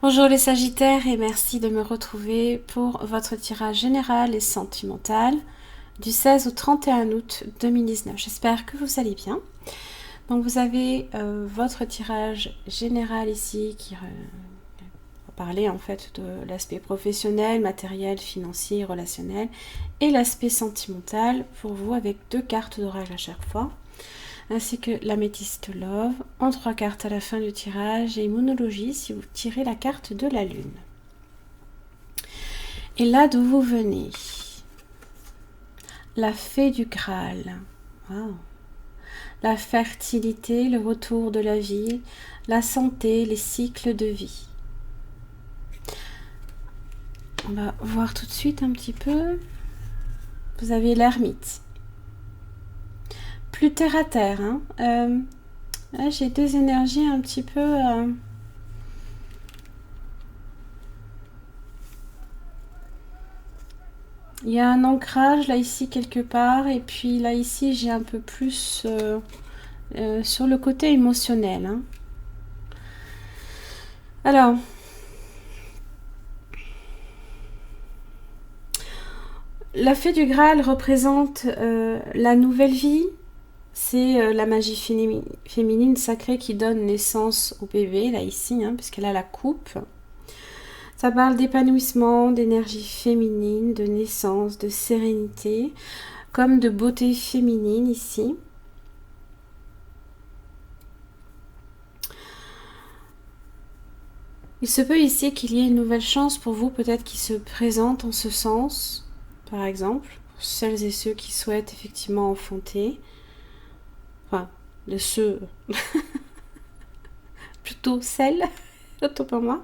Bonjour les Sagittaires et merci de me retrouver pour votre tirage général et sentimental du 16 au 31 août 2019. J'espère que vous allez bien. Donc vous avez votre tirage général ici qui va parler en fait de l'aspect professionnel, matériel, financier, relationnel et l'aspect sentimental pour vous avec 2 cartes d'oracle à chaque fois, ainsi que l'améthyste love en 3 cartes à la fin du tirage et monologie si vous tirez la carte de la lune. Et là d'où vous venez, la fée du Graal, wow. La fertilité, le retour de la vie, la santé, les cycles de vie. On va voir tout de suite un petit peu. Vous avez l'ermite. Plus terre à terre, hein. Là, j'ai 2 énergies un petit peu... Il y a un ancrage là ici quelque part et puis là ici j'ai un peu plus sur le côté émotionnel. Hein. Alors, la fée du Graal représente la nouvelle vie. C'est la magie féminine sacrée qui donne naissance au bébé, là ici, hein, puisqu'elle a la coupe. Ça parle d'épanouissement, d'énergie féminine, de naissance, de sérénité, comme de beauté féminine ici. Il se peut ici qu'il y ait une nouvelle chance pour vous, peut-être qui se présente en ce sens, par exemple, pour celles et ceux qui souhaitent effectivement enfanter. Enfin, de ceux... plutôt celles, autant pour moi.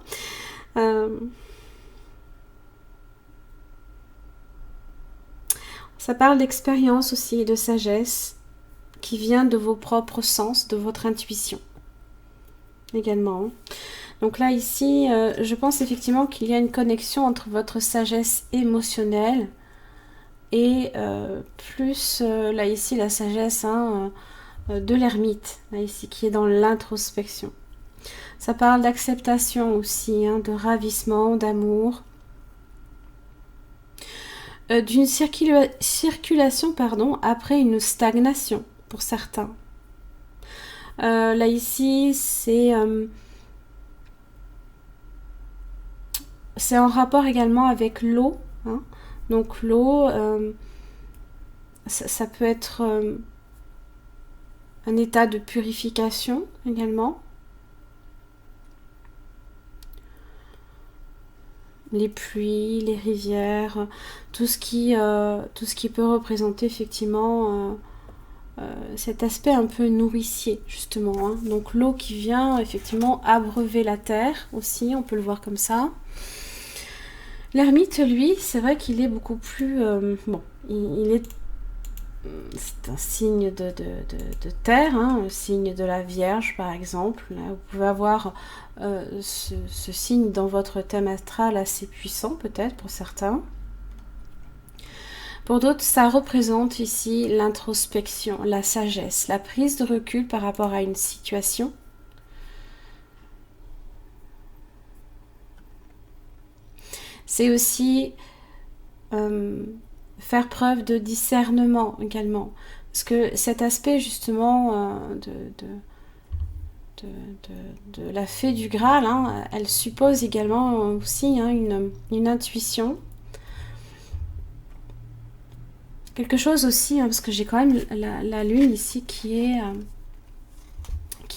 Ça parle d'expérience aussi et de sagesse qui vient de vos propres sens, de votre intuition également. Donc là ici, je pense effectivement qu'il y a une connexion entre votre sagesse émotionnelle et plus là ici la sagesse de l'ermite, là ici qui est dans l'introspection. Ça parle d'acceptation aussi, hein, de ravissement, d'amour. D'une circulation après une stagnation pour certains. Là ici, c'est en rapport également avec l'eau. Hein. Donc l'eau, ça peut être un état de purification également. Les pluies, les rivières, tout ce qui peut représenter effectivement cet aspect un peu nourricier justement. Hein. Donc l'eau qui vient effectivement abreuver la terre aussi, on peut le voir comme ça. L'ermite, lui, c'est vrai qu'il est beaucoup plus... c'est un signe de terre, hein, un signe de la Vierge par exemple. Là, vous pouvez avoir ce signe dans votre thème astral assez puissant peut-être pour certains. Pour d'autres, ça représente ici l'introspection, la sagesse, la prise de recul par rapport à une situation. C'est aussi faire preuve de discernement également. Parce que cet aspect justement de la fée du Graal, hein, elle suppose également aussi hein, une intuition. Quelque chose aussi, hein, parce que j'ai quand même la lune ici qui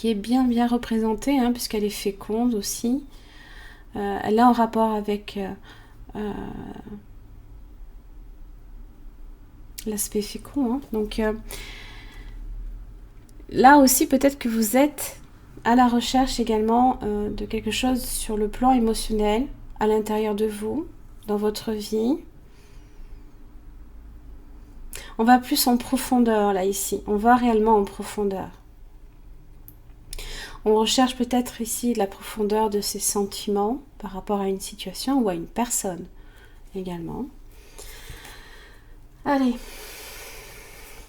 est bien représentée, hein, puisqu'elle est féconde aussi. Elle est en rapport avec l'aspect fécond. Hein. Donc là aussi, peut-être que vous êtes à la recherche également de quelque chose sur le plan émotionnel, à l'intérieur de vous, dans votre vie. On va plus en profondeur là ici, on va réellement en profondeur. On recherche peut-être ici la profondeur de ses sentiments par rapport à une situation ou à une personne également. Allez,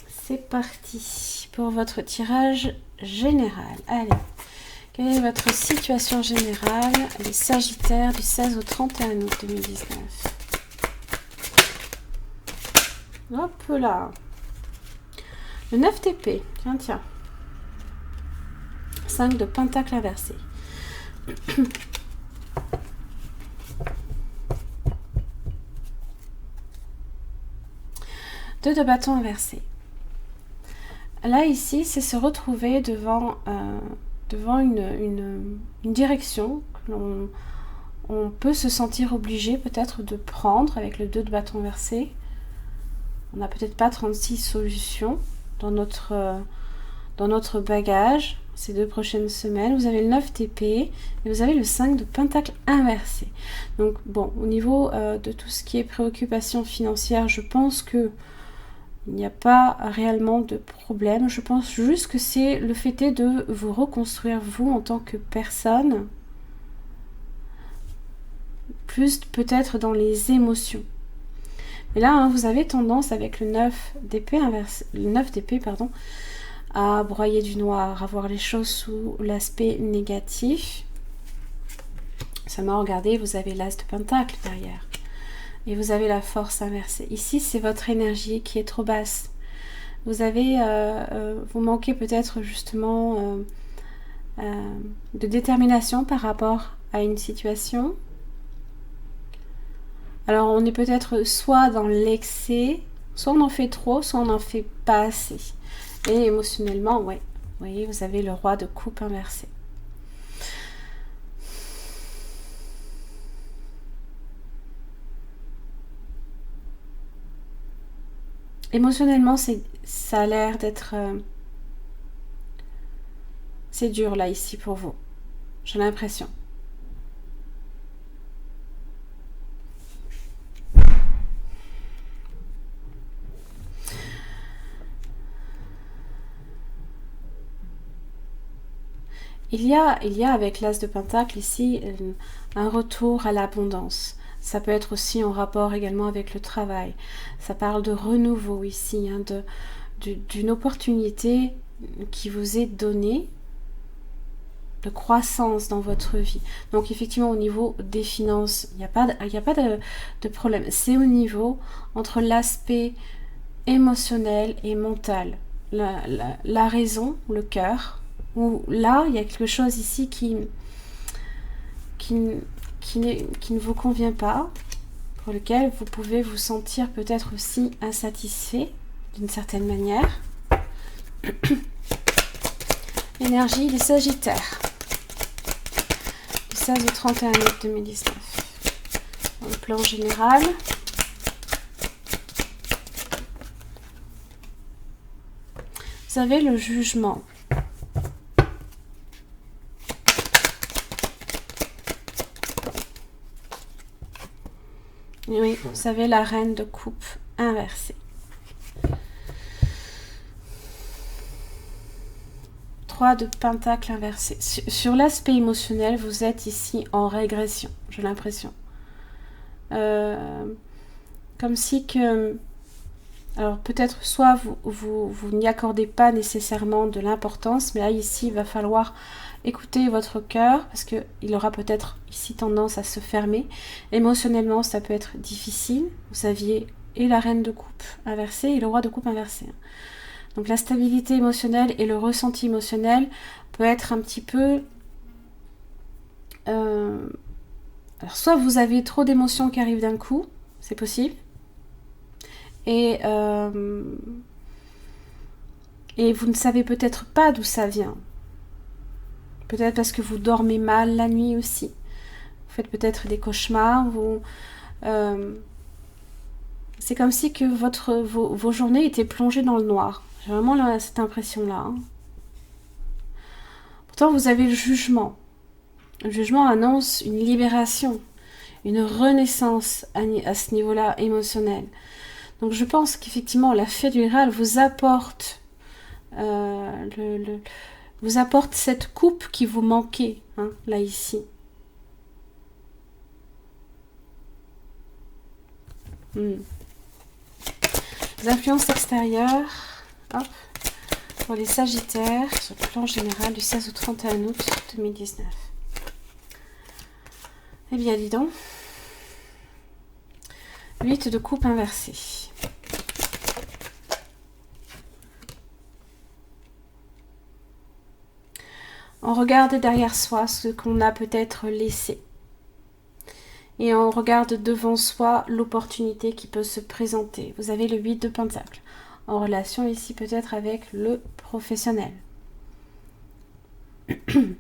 c'est parti pour votre tirage général. Allez, Quelle est votre situation générale, les Sagittaires, du 16 au 31 août 2019? Hop là. Le 9 d'épée. Tiens, tiens. 5 de pentacle inversé. 2 de bâton inversé. Là, ici, c'est se retrouver devant une direction que on peut se sentir obligé peut-être de prendre avec le 2 de bâton inversé. On n'a peut-être pas 36 solutions dans notre bagage ces 2 prochaines semaines. Vous avez le 9 d'épée et vous avez le 5 de pentacle inversé. Donc bon, au niveau de tout ce qui est préoccupation financière, je pense que il n'y a pas réellement de problème. Je pense juste que c'est le fait de vous reconstruire vous en tant que personne, plus peut-être dans les émotions. Mais là, hein, vous avez tendance avec le 9 d'épée inversé, le 9 d'épée, pardon, à broyer du noir, à voir les choses sous l'aspect négatif. Seulement, regardez, vous avez l'as de pentacle derrière. Et vous avez la force inversée. Ici, c'est votre énergie qui est trop basse. Vous avez, vous manquez peut-être justement de détermination par rapport à une situation. Alors, on est peut-être soit dans l'excès, soit on en fait trop, soit on n'en fait pas assez. Et émotionnellement, ouais, vous voyez, vous avez le roi de coupe inversé. Émotionnellement, ça a l'air d'être... c'est dur là, ici, pour vous. J'ai l'impression. Il y a avec l'as de pentacle ici un retour à l'abondance. Ça peut être aussi en rapport également avec le travail. Ça parle de renouveau ici, hein, d'une opportunité qui vous est donnée, de croissance dans votre vie. Donc effectivement au niveau des finances, il n'y a pas de problème. C'est au niveau entre l'aspect émotionnel et mental. La raison, le cœur, où là il y a quelque chose ici qui ne vous convient pas, pour lequel vous pouvez vous sentir peut-être aussi insatisfait d'une certaine manière. Énergie des Sagittaires. Du 16 au 31 août 2019. Dans le plan général. Vous avez le jugement. Oui, vous avez la reine de coupe inversée. 3 de pentacle inversé. Sur l'aspect émotionnel, vous êtes ici en régression, j'ai l'impression. Comme si que... Alors peut-être soit vous n'y accordez pas nécessairement de l'importance, mais là ici il va falloir écouter votre cœur parce qu'il aura peut-être ici tendance à se fermer. Émotionnellement ça peut être difficile. Vous aviez et la reine de coupe inversée et le roi de coupe inversé. Donc la stabilité émotionnelle et le ressenti émotionnel peut être un petit peu... Alors soit vous avez trop d'émotions qui arrivent d'un coup, c'est possible. Et vous ne savez peut-être pas d'où ça vient. Peut-être parce que vous dormez mal la nuit aussi. Vous faites peut-être des cauchemars. C'est comme si que vos journées étaient plongées dans le noir. J'ai vraiment cette impression-là. Hein. Pourtant, vous avez le jugement. Le jugement annonce une libération, une renaissance à ce niveau-là émotionnel. Donc je pense qu'effectivement la fée du Graal vous apporte vous apporte cette coupe qui vous manquait, hein, là ici. Les influences extérieures. Hop. pour les Sagittaires sur le plan général du 16 au 31 août 2019. Eh bien, dis donc. 8 de coupe inversée. On regarde derrière soi ce qu'on a peut-être laissé. Et on regarde devant soi l'opportunité qui peut se présenter. Vous avez le 8 de Pentacle. En relation ici peut-être avec le professionnel. Il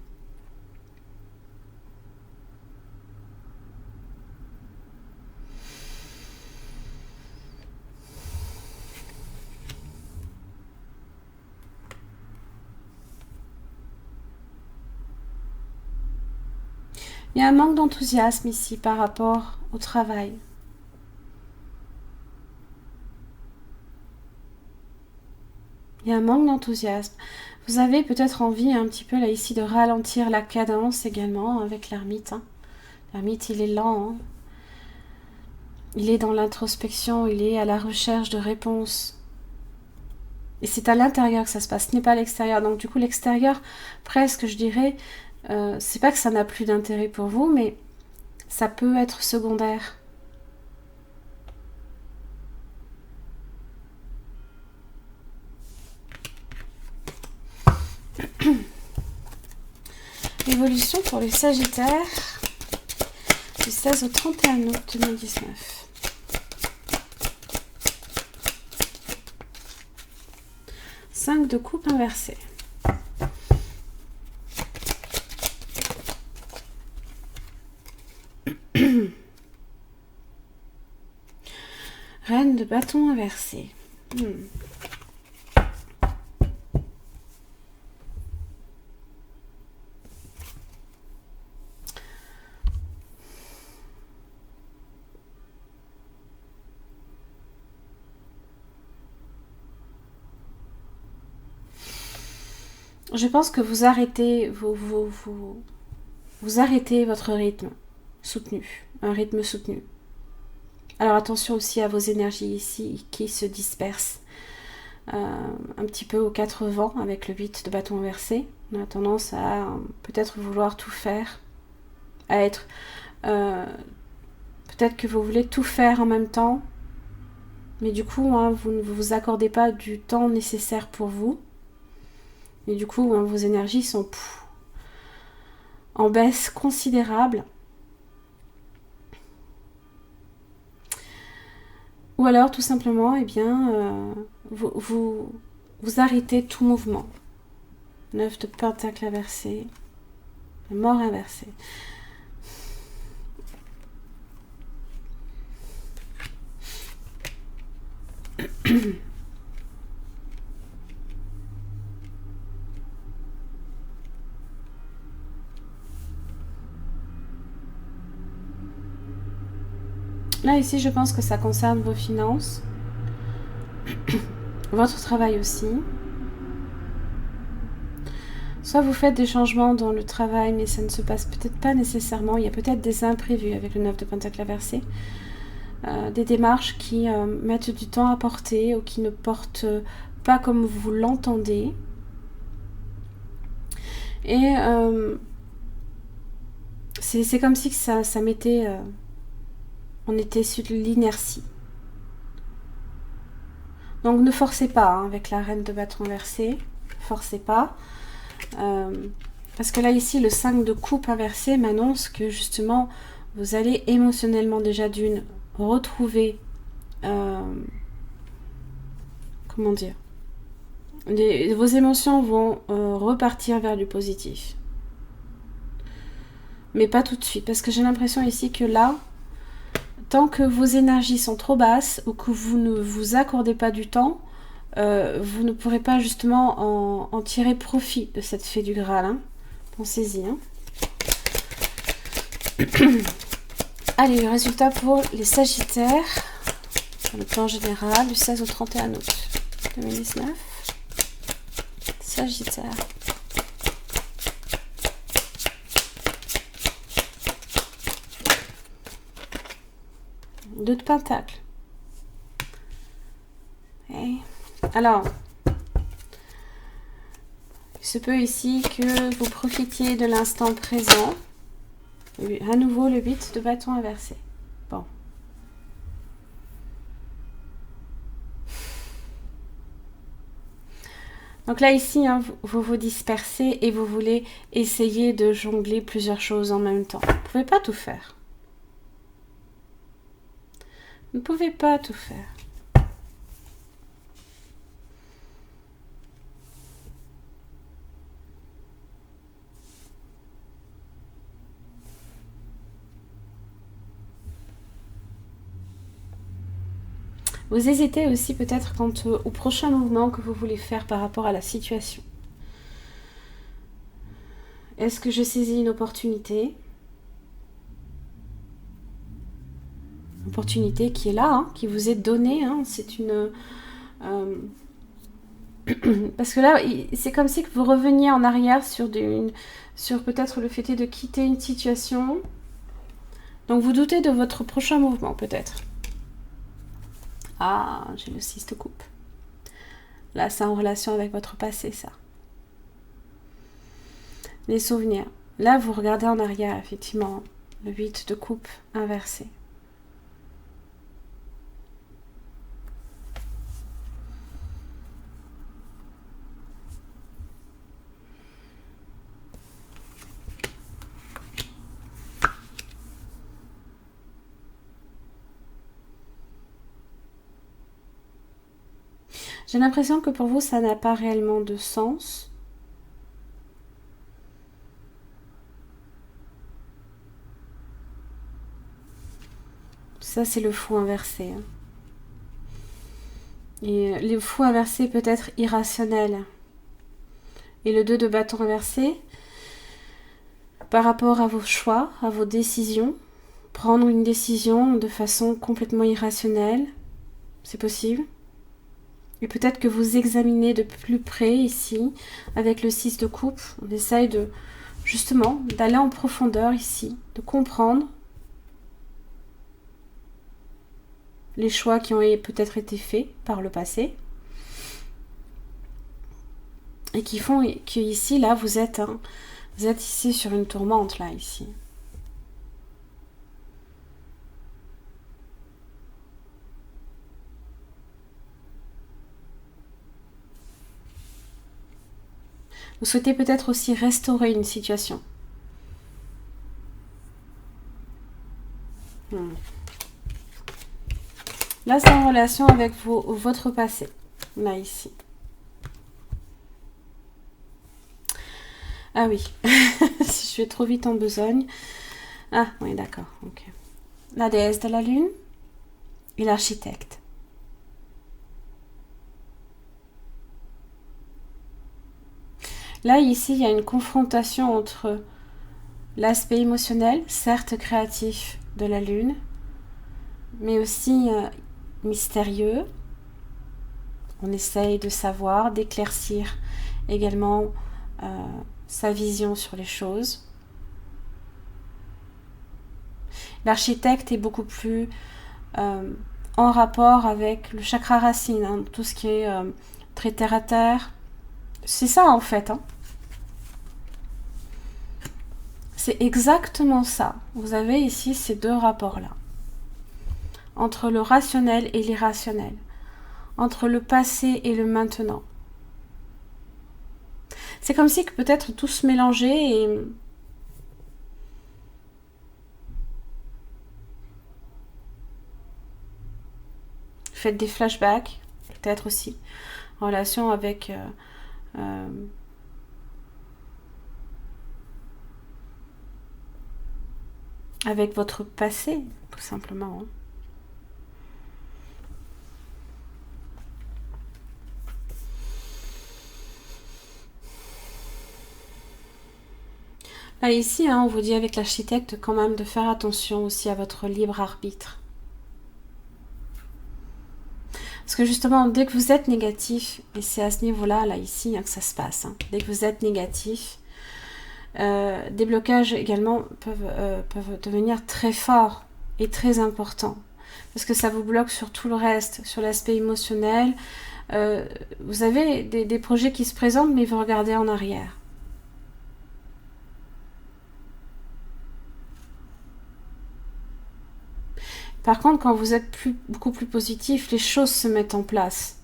y a un manque d'enthousiasme ici par rapport au travail. Il y a un manque d'enthousiasme. Vous avez peut-être envie un petit peu là ici de ralentir la cadence également avec l'ermite. Hein. L'ermite, il est lent. Hein. Il est dans l'introspection, il est à la recherche de réponses. Et c'est à l'intérieur que ça se passe, ce n'est pas à l'extérieur. Donc du coup, l'extérieur, presque, je dirais, c'est pas que ça n'a plus d'intérêt pour vous, mais ça peut être secondaire. Évolution pour les Sagittaires du 16 au 31 août 2019. Cinq de coupe inversée. Reine de bâton inversé. Je pense que vous arrêtez, vous arrêtez votre rythme soutenu, un rythme soutenu. Alors attention aussi à vos énergies ici qui se dispersent un petit peu aux quatre vents avec le 8 de bâton inversé. On a tendance à peut-être vouloir tout faire, à être... peut-être que vous voulez tout faire en même temps, mais du coup, hein, vous ne vous accordez pas du temps nécessaire pour vous. Et du coup, hein, vos énergies sont en baisse considérable. Ou alors, tout simplement, eh bien, vous arrêtez tout mouvement. 9 de pentacle inversé, mort inversée. Là, ici, je pense que ça concerne vos finances, votre travail aussi. Soit vous faites des changements dans le travail, mais ça ne se passe peut-être pas nécessairement. Il y a peut-être des imprévus avec le 9 de pentacle inversé. Des démarches qui mettent du temps à porter ou qui ne portent pas comme vous l'entendez. Et c'est comme si que ça mettait... on était sur l'inertie. Donc ne forcez pas hein, avec la reine de bâton inversé. Ne forcez pas. Parce que là ici le 5 de coupe inversé m'annonce que justement vous allez émotionnellement déjà d'une retrouver comment dire, vos émotions vont repartir vers du positif, mais pas tout de suite parce que j'ai l'impression ici que là tant que vos énergies sont trop basses ou que vous ne vous accordez pas du temps, vous ne pourrez pas justement en tirer profit de cette fée du Graal. Hein. Pensez-y. Hein. Allez, le résultat pour les Sagittaires, sur le plan général, du 16 au 31 août 2019. Sagittaire. Deux de Pentacle. Et alors, se peut ici que vous profitiez de l'instant présent. À nouveau, le 8 de bâton inversé. Bon. Donc là, ici, hein, vous vous dispersez et vous voulez essayer de jongler plusieurs choses en même temps. Vous ne pouvez pas tout faire. Vous ne pouvez pas tout faire. Vous hésitez aussi peut-être quant au prochain mouvement que vous voulez faire par rapport à la situation. Est-ce que je saisis une opportunité? Opportunité qui est là, hein, qui vous est donnée. Hein, c'est une... parce que là, c'est comme si vous reveniez en arrière sur peut-être le fait de quitter une situation. Donc vous doutez de votre prochain mouvement peut-être. Ah, j'ai le 6 de coupe. Là, c'est en relation avec votre passé, ça. Les souvenirs. Là, vous regardez en arrière, effectivement. Le 8 de coupe inversé. J'ai l'impression que pour vous, ça n'a pas réellement de sens. Ça, c'est le fou inversé. Et le fou inversé peut être irrationnel. Et le 2 de bâton inversé, par rapport à vos choix, à vos décisions, prendre une décision de façon complètement irrationnelle, c'est possible. Et peut-être que vous examinez de plus près ici, avec le 6 de coupe, on essaye de, justement, d'aller en profondeur ici, de comprendre les choix qui ont peut-être été faits par le passé. Et qui font qu'ici, là, vous êtes ici sur une tourmente, là, ici. Vous souhaitez peut-être aussi restaurer une situation. Là, c'est en relation avec votre passé. Là, ici. Ah oui. Si je vais trop vite en besogne. Ah, oui, d'accord. Ok. La déesse de la lune et l'architecte. Là, ici, il y a une confrontation entre l'aspect émotionnel, certes créatif, de la lune, mais aussi mystérieux. On essaye de savoir, d'éclaircir également sa vision sur les choses. L'architecte est beaucoup plus en rapport avec le chakra racine, hein, tout ce qui est très terre à terre. C'est ça en fait. Hein. C'est exactement ça. Vous avez ici ces deux rapports-là. Entre le rationnel et l'irrationnel. Entre le passé et le maintenant. C'est comme si peut-être tout se mélangeait et... Faites des flashbacks, peut-être aussi, en relation avec... avec votre passé, tout simplement. Là, ici, on vous dit avec l'architecte quand même de faire attention aussi à votre libre arbitre. Parce que justement, dès que vous êtes négatif, et c'est à ce niveau-là, là, ici, que ça se passe, hein, dès que vous êtes négatif, des blocages également peuvent devenir très forts et très importants. Parce que ça vous bloque sur tout le reste, sur l'aspect émotionnel. Vous avez des projets qui se présentent, mais vous regardez en arrière. Par contre, quand vous êtes beaucoup plus positif, les choses se mettent en place.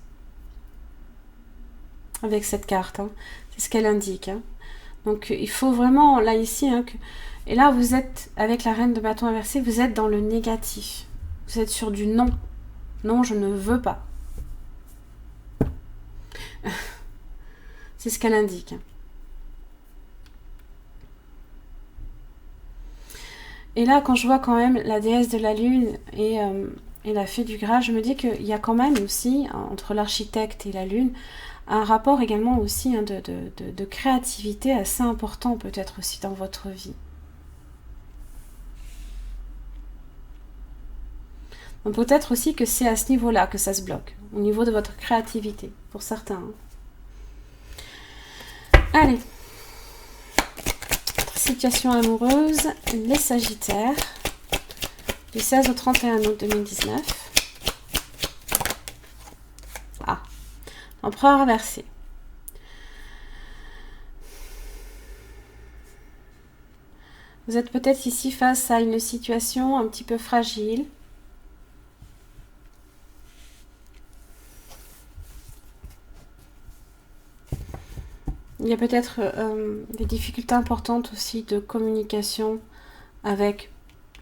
Avec cette carte, hein. C'est ce qu'elle indique. Hein. Donc, il faut vraiment, là, ici, hein, et là, vous êtes, avec la reine de bâton inversé, vous êtes dans le négatif. Vous êtes sur du non. Non, je ne veux pas. C'est ce qu'elle indique. Hein. Et là, quand je vois quand même la déesse de la lune et la fée du Graal, je me dis qu'il y a quand même aussi, entre l'architecte et la lune, un rapport également aussi, hein, de créativité assez important peut-être aussi dans votre vie. Donc peut-être aussi que c'est à ce niveau-là que ça se bloque, au niveau de votre créativité, pour certains. Hein. Allez. Situation amoureuse, les Sagittaires, du 16 au 31 août 2019. Ah, Empereur inversé. Vous êtes peut-être ici face à une situation un petit peu fragile. Il y a peut-être des difficultés importantes aussi de communication avec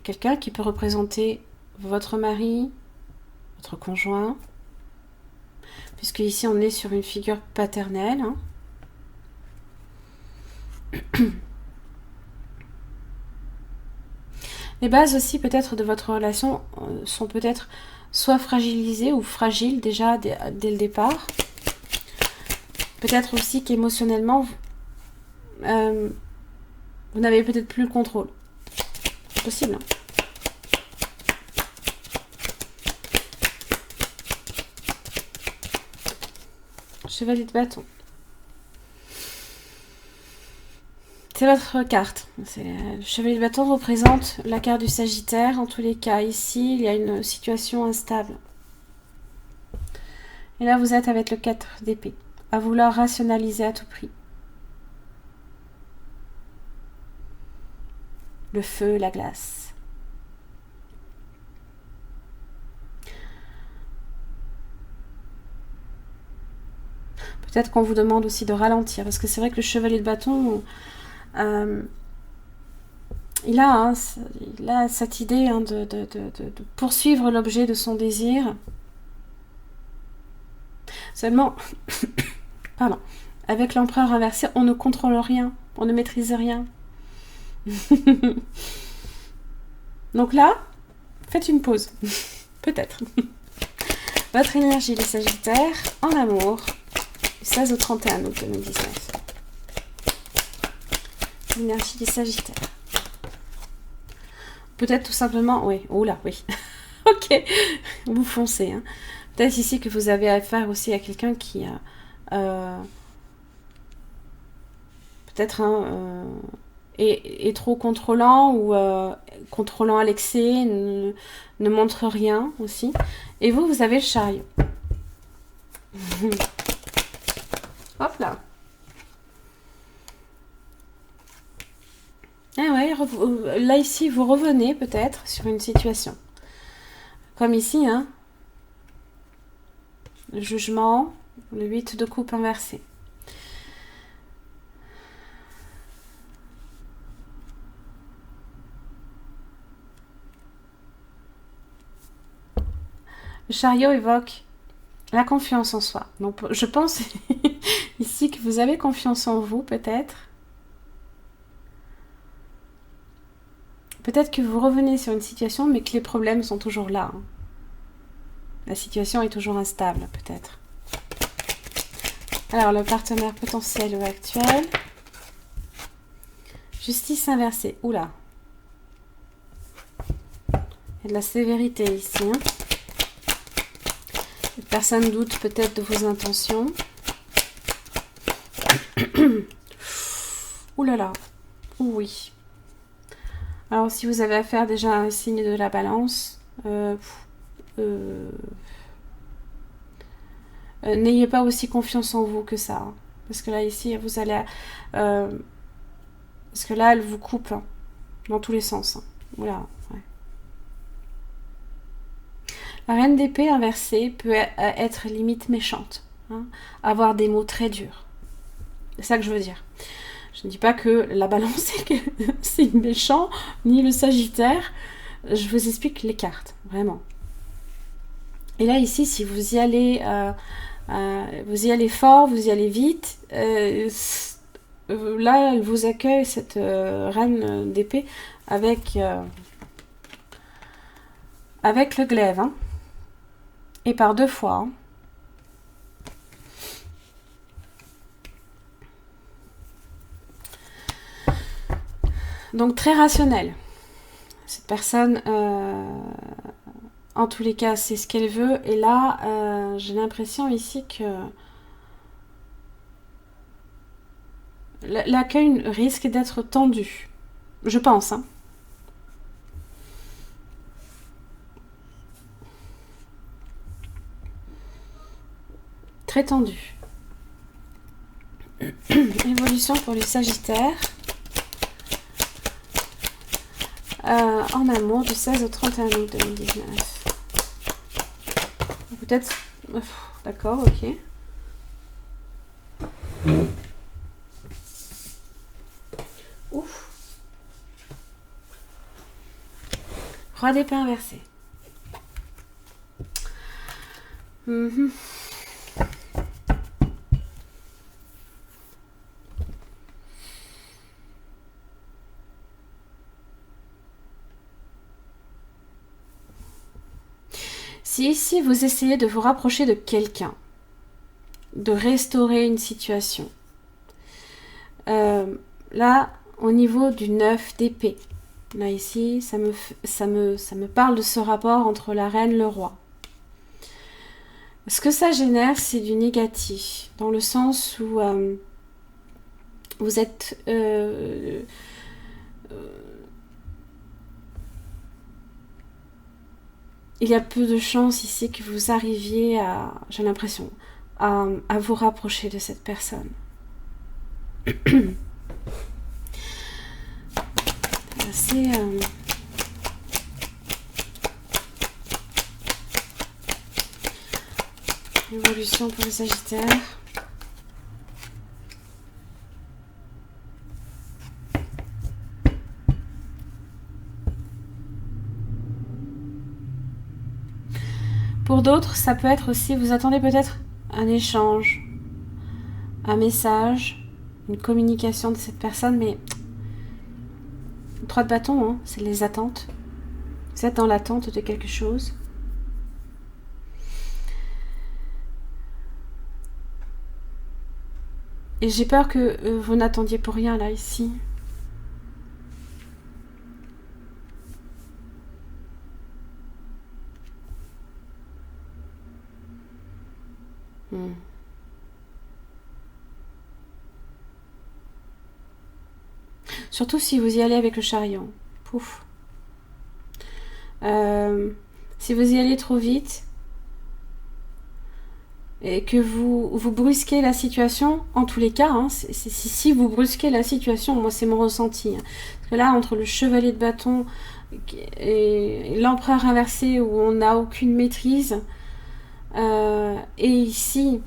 quelqu'un qui peut représenter votre mari, votre conjoint, puisque ici on est sur une figure paternelle. Hein. Les bases aussi peut-être de votre relation sont peut-être soit fragilisées ou fragiles déjà dès le départ. Peut-être aussi qu'émotionnellement, vous n'avez peut-être plus le contrôle. C'est possible. Hein. Chevalier de bâton. C'est votre carte. Le chevalier de bâton représente la carte du Sagittaire. En tous les cas, ici, il y a une situation instable. Et là, vous êtes avec le 4 d'épée, à vouloir rationaliser à tout prix. Le feu, la glace. Peut-être qu'on vous demande aussi de ralentir, parce que c'est vrai que le chevalier de bâton, il a cette idée hein, de poursuivre l'objet de son désir. Seulement, pardon, avec l'empereur inversé, on ne contrôle rien, on ne maîtrise rien. Donc là, faites une pause. Peut-être. Votre énergie, les Sagittaires, en amour, du 16 au 31 août 2019. L'énergie des Sagittaires. Peut-être tout simplement... Oui, oula, oui. Ok, vous foncez. Hein. Peut-être ici que vous avez affaire aussi à quelqu'un qui a... peut-être... est trop contrôlant ou contrôlant à l'excès, ne montre rien aussi. Et vous avez le chariot. Hop là. Ah ouais, là ici, vous revenez peut-être sur une situation. Comme ici, hein. Le jugement, le 8 de coupe inversé. Le chariot évoque la confiance en soi. Donc, je pense ici que vous avez confiance en vous, peut-être. Peut-être que vous revenez sur une situation, mais que les problèmes sont toujours là. Hein. La situation est toujours instable, peut-être. Alors, le partenaire potentiel ou actuel. Justice inversée. Oula. Il y a de la sévérité ici. Hein. Personne doute peut-être de vos intentions. Ouh là là. Oui. Alors, si vous avez affaire déjà à un signe de la balance, n'ayez pas aussi confiance en vous que ça. Hein. Parce que là, ici, vous allez... parce que là, elle vous coupe hein, dans tous les sens. Hein. Oula, ouais. La reine d'épée inversée peut être limite méchante, hein, avoir des mots très durs. C'est ça que je veux dire. Je ne dis pas que la balance c'est méchant, ni le sagittaire. Je vous explique les cartes, vraiment. Et là, ici, si vous y allez fort, vous y allez vite, là, elle vous accueille, cette reine d'épée, avec le glaive. Hein, et par 2 fois. Hein. Donc, très rationnel. Cette personne, en tous les cas, c'est ce qu'elle veut. Et là, j'ai l'impression ici que l'accueil risque d'être tendu. Je pense. Hein. Très tendu. Évolution pour les Sagittaires. En amour du 16 au 31 août 2019. Peut-être... D'accord, ok. Ouf. Roi d'épée inversé. Si ici vous essayez de vous rapprocher de quelqu'un, de restaurer une situation, là, au niveau du 9 d'épée, là ici, ça me parle de ce rapport entre la reine et le roi. Ce que ça génère, c'est du négatif, dans le sens où vous êtes... il y a peu de chances ici que vous arriviez à, j'ai l'impression, à vous rapprocher de cette personne. C'est... évolution pour les Sagittaires. Pour d'autres, ça peut être aussi, vous attendez peut-être un échange, un message, une communication de cette personne, mais 3 de bâton, hein, c'est les attentes. Vous êtes dans l'attente de quelque chose. Et j'ai peur que vous n'attendiez pour rien là, ici. Surtout si vous y allez avec le chariot. Pouf. Si vous y allez trop vite et que vous brusquez la situation, en tous les cas, hein, si vous brusquez la situation, moi c'est mon ressenti. Hein, parce que là, entre le chevalier de bâton et l'empereur inversé où on n'a aucune maîtrise, et ici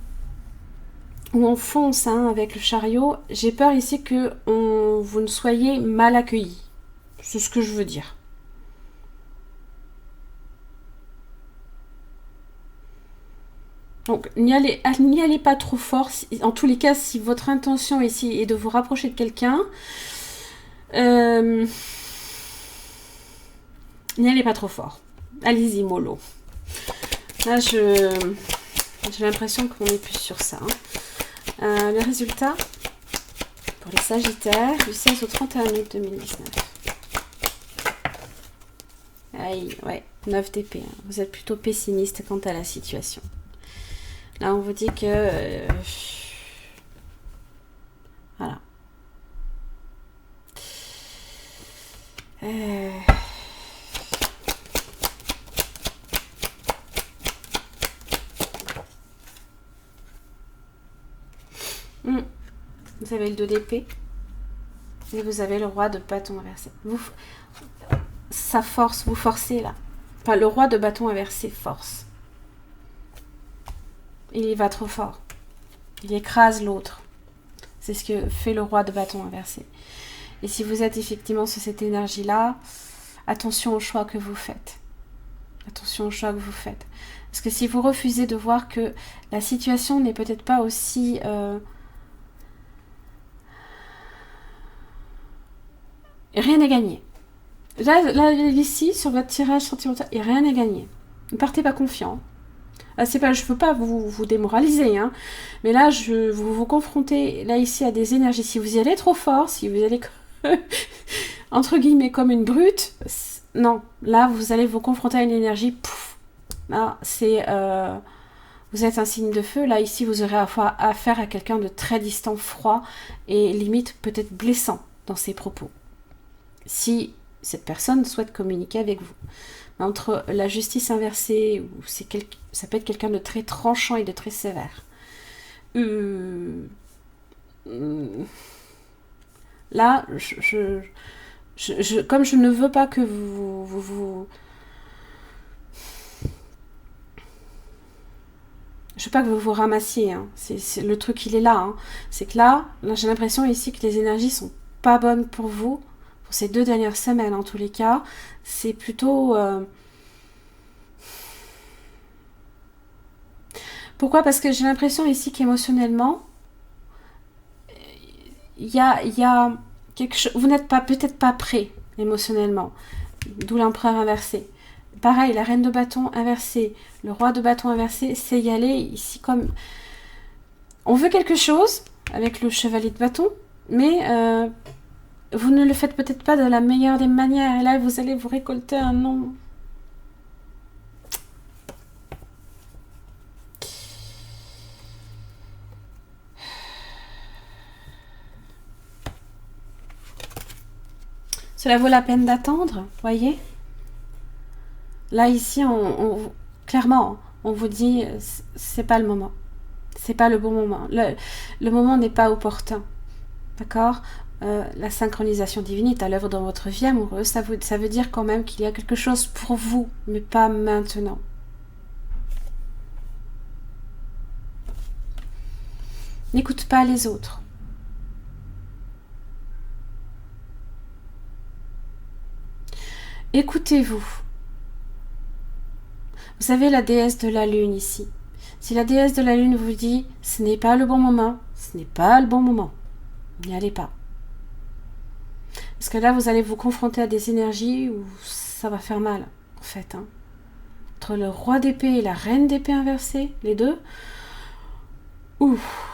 où on fonce hein, avec le chariot, j'ai peur ici que vous ne soyez mal accueillis. C'est ce que je veux dire. Donc, n'y allez pas trop fort. En tous les cas, si votre intention ici est de vous rapprocher de quelqu'un, n'y allez pas trop fort. Allez-y, mollo. Là, j'ai l'impression qu'on est plus sur ça. Hein. Le résultat pour les Sagittaires du 16 au 31 août 2019. Aïe, ouais, 9 d'épée. Hein. Vous êtes plutôt pessimiste quant à la situation. Là, on vous dit que... voilà. Vous avez le 2 d'épée. Et vous avez le roi de bâton inversé. Ça force, vous forcez là. Enfin, le roi de bâton inversé force. Il y va trop fort. Il écrase l'autre. C'est ce que fait le roi de bâton inversé. Et si vous êtes effectivement sur cette énergie-là, attention aux choix que vous faites. Attention aux choix que vous faites. Parce que si vous refusez de voir que la situation n'est peut-être pas aussi... rien n'est gagné. Là, ici, sur votre tirage sentimental, il n'y a rien n'est gagné. Ne partez pas confiant. C'est pas, je ne veux pas vous démoraliser, hein, mais là, vous vous confrontez, là, ici, à des énergies. Si vous y allez trop fort, si vous allez, entre guillemets, comme une brute, non. Là, vous allez vous confronter à une énergie, pouf. Là, c'est... vous êtes un signe de feu. Là, ici, vous aurez affaire à quelqu'un de très distant, froid, et limite, peut-être blessant dans ses propos. Si cette personne souhaite communiquer avec vous. Entre la justice inversée, ou ça peut être quelqu'un de très tranchant et de très sévère. Là, comme je ne veux pas que vous je veux pas que vous vous ramassiez. Hein. Le truc, il est là. Hein. C'est que là j'ai l'impression ici que les énergies sont pas bonnes pour vous. Pour ces 2 dernières semaines, en tous les cas, c'est plutôt... Pourquoi? Parce que j'ai l'impression ici qu'émotionnellement, il y a quelque chose... Vous n'êtes peut-être pas prêt émotionnellement. D'où l'empereur inversé. Pareil, la reine de bâton inversée, le roi de bâton inversé, c'est y aller ici comme... On veut quelque chose avec le chevalier de bâton, mais... vous ne le faites peut-être pas de la meilleure des manières. Et là, vous allez vous récolter un non. Cela vaut la peine d'attendre, voyez. Là, ici, clairement, on vous dit, c'est pas le moment. C'est pas le bon moment. Le moment n'est pas opportun. D'accord? La synchronisation divine est à l'œuvre dans votre vie amoureuse. Ça veut dire quand même qu'il y a quelque chose pour vous, mais pas maintenant. N'écoute pas les autres. Écoutez-vous. Vous avez la déesse de la lune ici. Si la déesse de la lune vous dit « ce n'est pas le bon moment », ce n'est pas le bon moment. N'y allez pas. Parce que là, vous allez vous confronter à des énergies où ça va faire mal, en fait. Hein. Entre le roi d'épée et la reine d'épée inversée, les deux. Ouf.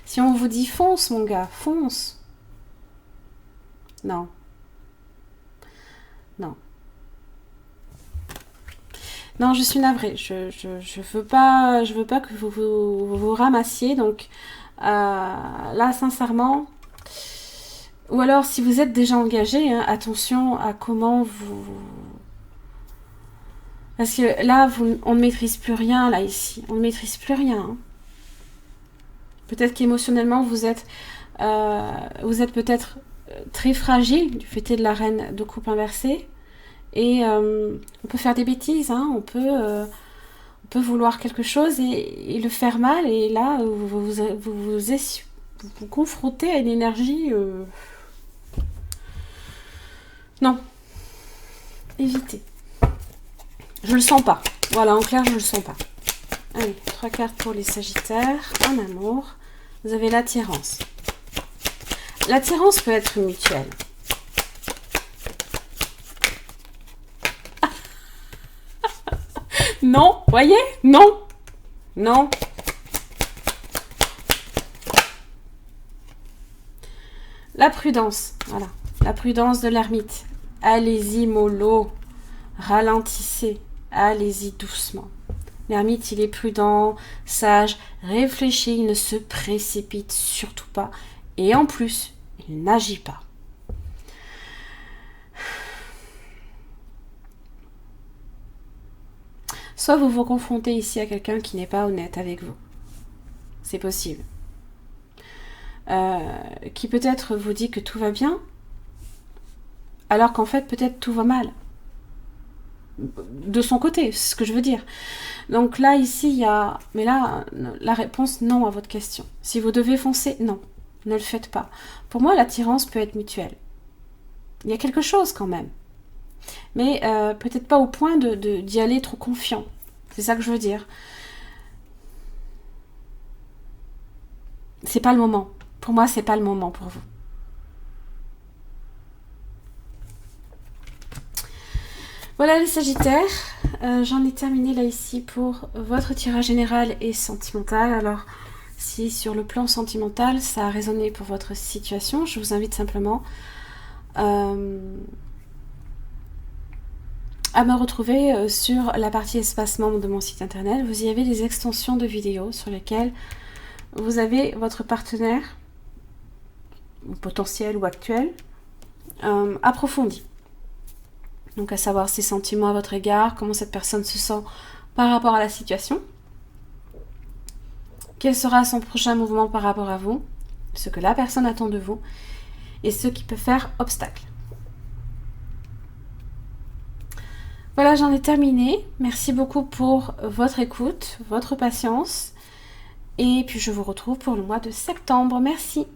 Si on vous dit fonce, mon gars, fonce. Non. Non. Non, je suis navrée. Je veux pas que vous ramassiez. Donc là, sincèrement, ou alors si vous êtes déjà engagé, hein, attention à comment vous. Parce que là, on ne maîtrise plus rien là ici. On ne maîtrise plus rien. Hein. Peut-être qu'émotionnellement vous êtes peut-être très fragile du fait de la reine de coupe inversée. Et on peut faire des bêtises, hein, on peut vouloir quelque chose et le faire mal, et là vous confrontez à une énergie... Non, évitez. Je le sens pas. Voilà, en clair, je le sens pas. Allez, 3 cartes pour les Sagittaires. En amour, vous avez l'attirance. L'attirance peut être mutuelle. Non, voyez? Non. Non. La prudence, voilà. La prudence de l'ermite. Allez-y, mollo. Ralentissez. Allez-y doucement. L'ermite, il est prudent, sage, réfléchit, il ne se précipite surtout pas. Et en plus, il n'agit pas. Soit vous vous confrontez ici à quelqu'un qui n'est pas honnête avec vous. C'est possible. qui peut-être vous dit que tout va bien, alors qu'en fait peut-être tout va mal. De son côté, c'est ce que je veux dire. Donc là, ici, il y a... Mais là, la réponse, non à votre question. Si vous devez foncer, non. Ne le faites pas. Pour moi, l'attirance peut être mutuelle. Il y a quelque chose quand même. Mais peut-être pas au point d'y aller trop confiant. C'est ça que je veux dire. C'est pas le moment. Pour moi, c'est pas le moment pour vous. Voilà les Sagittaires, j'en ai terminé là ici pour votre tirage général et sentimental. Alors si sur le plan sentimental ça a résonné pour votre situation, je vous invite simplement à me retrouver sur la partie espace membre de mon site internet. Vous y avez des extensions de vidéos sur lesquelles vous avez votre partenaire, potentiel ou actuel, approfondi. Donc à savoir ses sentiments à votre égard, comment cette personne se sent par rapport à la situation, quel sera son prochain mouvement par rapport à vous, ce que la personne attend de vous et ce qui peut faire obstacle. Voilà, j'en ai terminé. Merci beaucoup pour votre écoute, votre patience et puis je vous retrouve pour le mois de septembre. Merci.